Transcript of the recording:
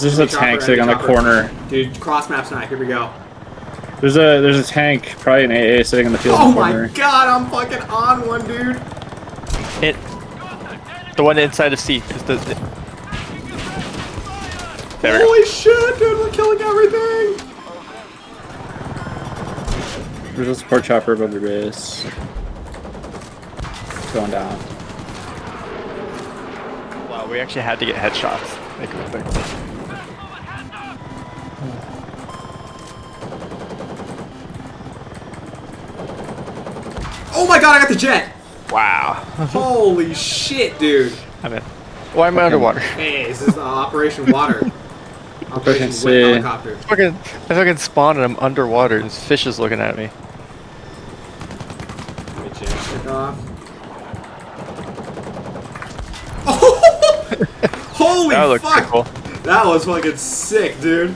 There's a tank sitting on the corner. Dude, cross map snipe. Here we go. There's a tank, probably an AA, sitting in the field in the corner. Oh my god, I'm fucking on one, dude. Hit. The one inside of C. Is the... There we go. Holy shit, dude, we're killing everything. There's a support chopper above the base. It's going down. Wow, we actually had to get headshots. Make it quick. Oh my god, I got the jet. Wow. Holy shit, dude. I'm in. Why am I underwater? Hey, this is Operation Water. Operation see. Wet Helicopter. I fucking spawned and I'm underwater and this fish is looking at me. Let me jet stick off. Holy That looked fuck! cool. That was fucking sick, dude.